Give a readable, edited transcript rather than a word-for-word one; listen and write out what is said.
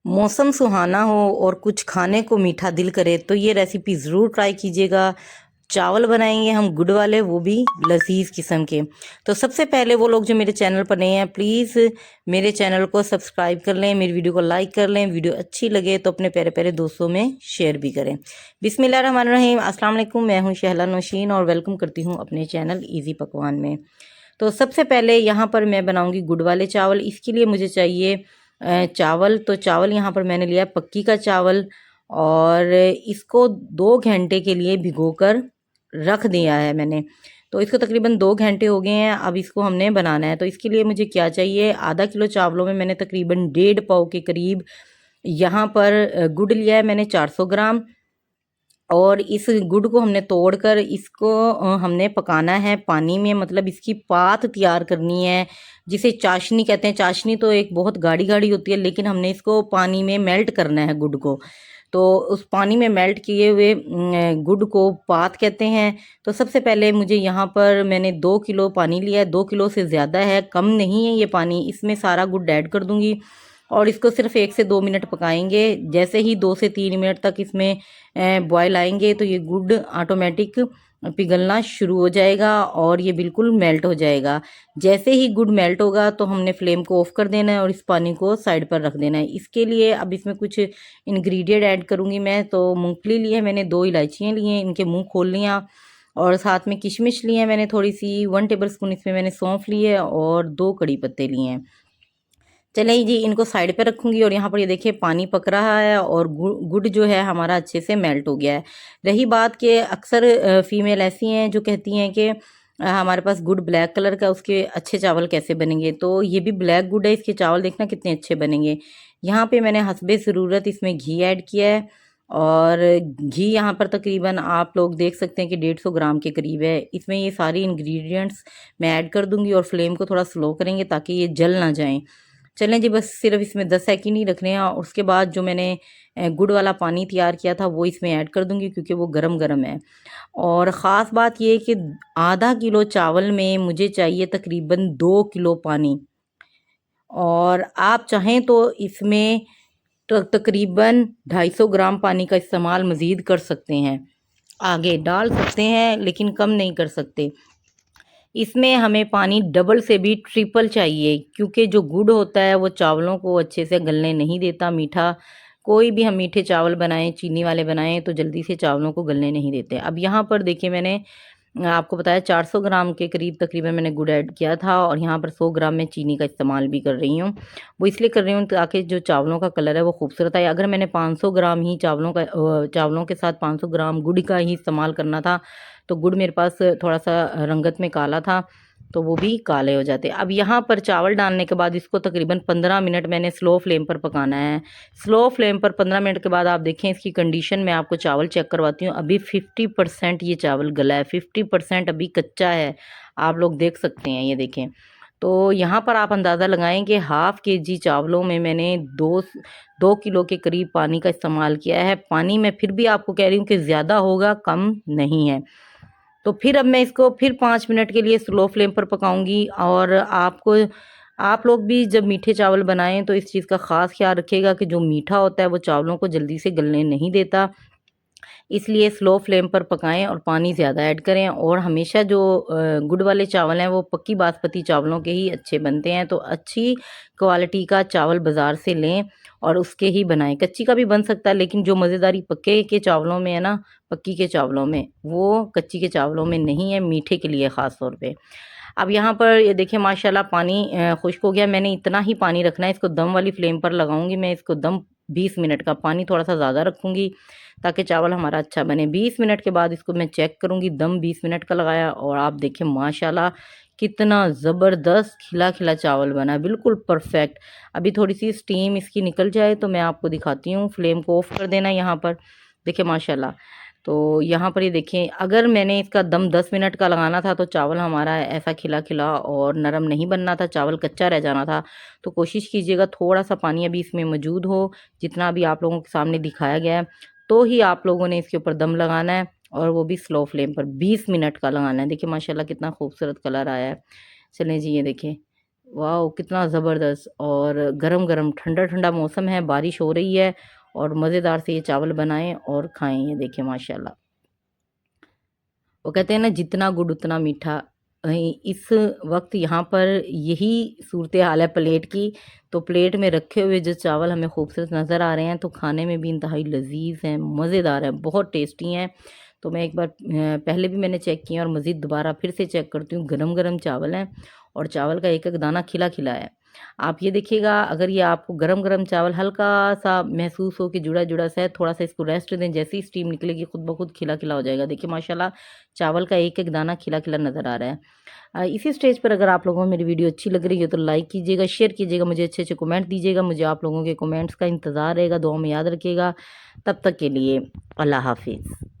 मौसम सुहाना हो और कुछ खाने को मीठा दिल करे तो ये रेसिपी ज़रूर ट्राई कीजिएगा। चावल बनाएंगे हम गुड़ वाले, वो भी लजीज किस्म के। तो सबसे पहले वो लोग जो मेरे चैनल पर नए हैं, प्लीज़ मेरे चैनल को सब्सक्राइब कर लें, मेरी वीडियो को लाइक कर लें, वीडियो अच्छी लगे तो अपने प्यारे प्यारे दोस्तों में शेयर भी करें। बिस्मिल्लाहिर्रहमानिर्रहीम, अस्सलाम वालेकुम। मैं हूँ शहला नौशीन और वेलकम करती हूँ अपने चैनल इजी पकवान में। तो सबसे पहले यहाँ पर मैं बनाऊँगी गुड़ वाले चावल। इसके लिए मुझे चाहिए चावल। तो चावल यहाँ पर मैंने लिया पक्की का चावल और इसको 2 घंटे के लिए भिगोकर रख दिया है मैंने। तो इसको तकरीबन 2 घंटे हो गए हैं। अब इसको हमने बनाना है। तो इसके लिए मुझे क्या चाहिए, आधा किलो चावलों में मैंने तकरीबन 1.5 पाव के करीब यहाँ पर गुड़ लिया है मैंने, 400 ग्राम। और इस गुड़ को हमने तोड़कर इसको हमने पकाना है पानी में, मतलब इसकी पात तैयार करनी है, जिसे चाशनी कहते हैं। चाशनी तो एक बहुत गाढ़ी गाढ़ी होती है, लेकिन हमने इसको पानी में मेल्ट करना है गुड़ को। तो उस पानी में मेल्ट किए हुए गुड़ को पात कहते हैं। तो सबसे पहले मुझे यहाँ पर मैंने 2 किलो पानी लिया है। 2 किलो से ज़्यादा है, कम नहीं है ये पानी। इसमें सारा गुड़ ऐड कर दूँगी और इसको सिर्फ 1 से 2 मिनट पकाएंगे। जैसे ही 2 से 3 मिनट तक इसमें बॉयल आएंगे तो ये गुड़ ऑटोमेटिक पिघलना शुरू हो जाएगा और ये बिल्कुल मेल्ट हो जाएगा। जैसे ही गुड़ मेल्ट होगा तो हमने फ्लेम को ऑफ कर देना है और इस पानी को साइड पर रख देना है। इसके लिए अब इसमें कुछ इंग्रेडिएंट ऐड करूँगी मैं। तो मूंगफली ली है मैंने, 2 इलायचियाँ ली हैं, इनके मुंह खोल लिया, और साथ में किशमिश ली है मैंने थोड़ी सी, 1 टेबल स्पून इसमें मैंने सौंफ ली है और 2 कड़ी पत्ते लिए हैं। चलें जी, इनको साइड पे रखूंगी। और यहाँ पर ये देखिए पानी पक रहा है और गुड़ जो है हमारा अच्छे से मेल्ट हो गया है। रही बात कि अक्सर फीमेल ऐसी हैं जो कहती हैं कि हमारे पास गुड़ ब्लैक कलर का, उसके अच्छे चावल कैसे बनेंगे। तो ये भी ब्लैक गुड़ है, इसके चावल देखना कितने अच्छे बनेंगे। यहाँ पे मैंने हस्बे ज़रूरत इसमें घी ऐड किया है और घी यहाँ पर तकरीबन आप लोग देख सकते हैं कि 150 ग्राम के करीब है। इसमें ये सारी इंग्रेडिएंट्स मैं ऐड कर दूंगी और फ्लेम को थोड़ा स्लो करेंगे ताकि ये जल ना जाएं। चलें जी, बस सिर्फ इसमें 10 सेकंड ही रखने हैं और उसके बाद जो मैंने गुड़ वाला पानी तैयार किया था वो इसमें ऐड कर दूंगी, क्योंकि वो गरम गरम है। और ख़ास बात ये है कि आधा किलो चावल में मुझे चाहिए तकरीबन 2 किलो पानी। और आप चाहें तो इसमें तकरीबन 250 ग्राम पानी का इस्तेमाल मज़ीद कर सकते हैं, आगे डाल सकते हैं, लेकिन कम नहीं कर सकते। इसमें हमें पानी डबल से भी ट्रिपल चाहिए, क्योंकि जो गुड़ होता है वो चावलों को अच्छे से गलने नहीं देता। मीठा कोई भी हम मीठे चावल बनाएं, चीनी वाले बनाएं, तो जल्दी से चावलों को गलने नहीं देते। अब यहाँ पर देखिए मैंने आपको बताया 400 ग्राम के करीब तकरीबन मैंने गुड़ ऐड किया था और यहाँ पर 100 ग्राम में चीनी का इस्तेमाल भी कर रही हूँ। वो इसलिए कर रही हूँ ताकि जो चावलों का कलर है वो खूबसूरत आए। अगर मैंने 500 ग्राम ही चावलों के साथ 500 ग्राम गुड़ का ही इस्तेमाल करना था तो गुड़ मेरे पास थोड़ा सा रंगत में काला था, तो वो भी काले हो जाते। अब यहाँ पर चावल डालने के बाद इसको तकरीबन 15 मिनट मैंने स्लो फ्लेम पर पकाना है। स्लो फ्लेम पर 15 मिनट के बाद आप देखें इसकी कंडीशन, मैं आपको चावल चेक करवाती हूँ। अभी 50% ये चावल गला है, 50% अभी कच्चा है, आप लोग देख सकते हैं, ये देखें। तो यहाँ पर आप अंदाज़ा लगाएं कि हाफ़ केजी चावलों में मैंने 2 किलो के करीब पानी का इस्तेमाल किया है। पानी मैं फिर भी आपको कह रही हूँ कि ज़्यादा होगा, कम नहीं है। तो फिर अब मैं इसको फिर 5 मिनट के लिए स्लो फ्लेम पर पकाऊंगी। और आप लोग भी जब मीठे चावल बनाएं तो इस चीज़ का ख़ास ख्याल रखिएगा कि जो मीठा होता है वो चावलों को जल्दी से गलने नहीं देता, इसलिए स्लो फ्लेम पर पकाएं और पानी ज़्यादा ऐड करें। और हमेशा जो गुड़ वाले चावल हैं वो पक्की बासमती चावलों के ही अच्छे बनते हैं। तो अच्छी क्वालिटी का चावल बाज़ार से लें और उसके ही बनाएं। कच्ची का भी बन सकता है, लेकिन जो मज़ेदारी पक्के के चावलों में है ना, पक्की के चावलों में, वो कच्ची के चावलों में नहीं है, मीठे के लिए ख़ास तौर पे। अब यहाँ पर ये देखिए माशाल्लाह पानी खुश्क हो गया। मैंने इतना ही पानी रखना है, इसको दम वाली फ्लेम पर लगाऊंगी मैं। इसको दम 20 मिनट का, पानी थोड़ा सा ज़्यादा रखूंगी ताकि चावल हमारा अच्छा बने। 20 मिनट के बाद इसको मैं चेक करूंगी, दम 20 मिनट का लगाया और आप देखें माशाल्लाह कितना ज़बरदस्त खिला खिला चावल बना, बिल्कुल परफेक्ट। अभी थोड़ी सी स्टीम इसकी निकल जाए तो मैं आपको दिखाती हूँ। फ्लेम को ऑफ कर देना यहाँ पर, देखिए माशाल्लाह। तो यहाँ पर ये देखें, अगर मैंने इसका दम 10 मिनट का लगाना था तो चावल हमारा ऐसा खिला खिला और नरम नहीं बनना था, चावल कच्चा रह जाना था। तो कोशिश कीजिएगा थोड़ा सा पानी अभी इसमें मौजूद हो, जितना अभी आप लोगों के सामने दिखाया गया है, तो ही आप लोगों ने इसके ऊपर दम लगाना है। और वो भी स्लो फ्लेम पर 20 मिनट का लगाना है। देखिए माशाल्लाह कितना खूबसूरत कलर आया है। चलें जी, ये देखें वाह कितना ज़बरदस्त। और गरम गरम ठंडा ठंडा मौसम है, बारिश हो रही है और मज़ेदार से ये चावल बनाएं और खाएं। ये देखिए माशाल्लाह। वो कहते हैं ना जितना गुड़ उतना मीठा। इस वक्त यहाँ पर यही सूरत हाल है प्लेट की। तो प्लेट में रखे हुए जो चावल हमें खूबसूरत नज़र आ रहे हैं, तो खाने में भी इंतहाई लजीज हैं, मज़ेदार हैं, बहुत टेस्टी हैं। तो मैं एक बार पहले भी मैंने चेक किया और मज़ीद दोबारा फिर से चेक करती हूँ। गरम गरम चावल हैं और चावल का एक एक दाना खिला खिला है। आप ये देखिएगा, अगर ये आपको गरम गरम चावल हल्का सा महसूस हो कि जुड़ा जुड़ा सा है, थोड़ा सा इसको रेस्ट दें, जैसे ही स्टीम निकलेगी खुद ब खुद खिला खिला हो जाएगा। देखिए माशाल्लाह चावल का एक एक दाना खिला खिला नज़र आ रहा है। इसी स्टेज पर अगर आप लोगों को मेरी वीडियो अच्छी लग रही है तो लाइक कीजिएगा, शेयर कीजिएगा, मुझे अच्छे अच्छे कमेंट दीजिएगा। मुझे आप लोगों के कमेंट्स का इंतज़ार रहेगा। दुआ में याद रखिएगा। तब तक के लिए अल्लाह हाफिज़।